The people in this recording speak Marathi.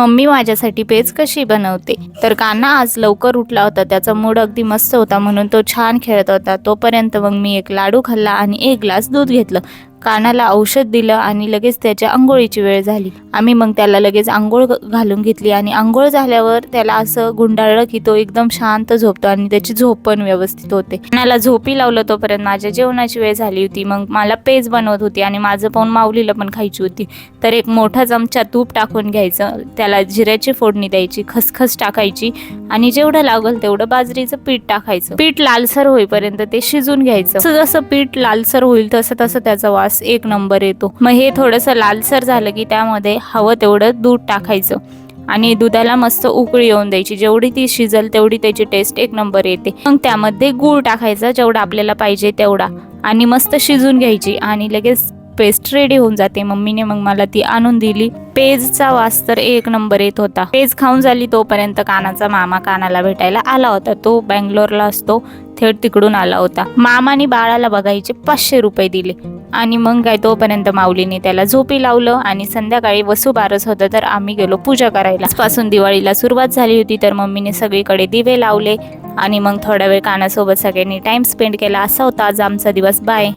मम्मी माझ्यासाठी पेज कशी बनवते. तर कान्हा आज लवकर उठला होता, त्याचा मूड अगदी मस्त होता म्हणून तो छान खेळत होता. तोपर्यंत मग मी एक लाडू खाल्ला आणि एक ग्लास दूध घेतलं. कान्हाला औषध दिलं आणि लगेच त्याच्या अंघोळीची वेळ झाली. आम्ही मग त्याला लगेच अंघोळ घालून घेतली आणि अंघोळ झाल्यावर त्याला असं गुंडाळलं की तो एकदम शांत झोपतो आणि त्याची झोप पण व्यवस्थित होते. कान्हाला झोपी लावलं तोपर्यंत माझ्या जेवणाची वेळ झाली होती. मग मला पेज बनवत होती आणि माझं पाहून माऊलीला पण खायची होती. तर एक मोठा चमचा तूप टाकून घ्यायचं, त्याला जिऱ्याची फोडणी द्यायची, खसखस टाकायची आणि जेवढं लागेल तेवढं बाजरीचं पीठ टाकायचं. पीठ लालसर होईपर्यंत ते शिजून घ्यायचं. जसं जसं पीठ लालसर होईल तसं तसं त्याचा वास एक नंबर येतो. मग हे थोडंसं लालसर झालं की त्यामध्ये हवं तेवढं दूध टाकायचं आणि दुधाला मस्त उकळी येऊन द्यायची. जेवढी ती शिजल तेवढी त्याची टेस्ट एक नंबर येते. मग त्यामध्ये गूळ टाकायचा जेवढा आपल्याला पाहिजे तेवढा आणि मस्त शिजून घ्यायची आणि लगेच पेस्ट रेडी होऊन जाते. मम्मीने मग मला ती आणून दिली. पेजचा वास तर एक नंबर येत होता. पेज खाऊन झाली तोपर्यंत कानाचा मामा कानाला भेटायला आला होता. तो बँगलोरला असतो, थेट तिकडून आला होता. मामाने बाळाला बघायचे 500 रुपये दिले आणि मग काय तोपर्यंत माऊलीने त्याला झोपी लावलं आणि संध्याकाळी वसुबारस होतं तर आम्ही गेलो पूजा करायला. आजपासून दिवाळीला सुरुवात झाली होती. तर मम्मीने सगळीकडे दिवे लावले आणि मग थोडा वेळ कानासोबत सगळ्यांनी टाइम स्पेंड केला. असा होता आज आमचा दिवस. बाय.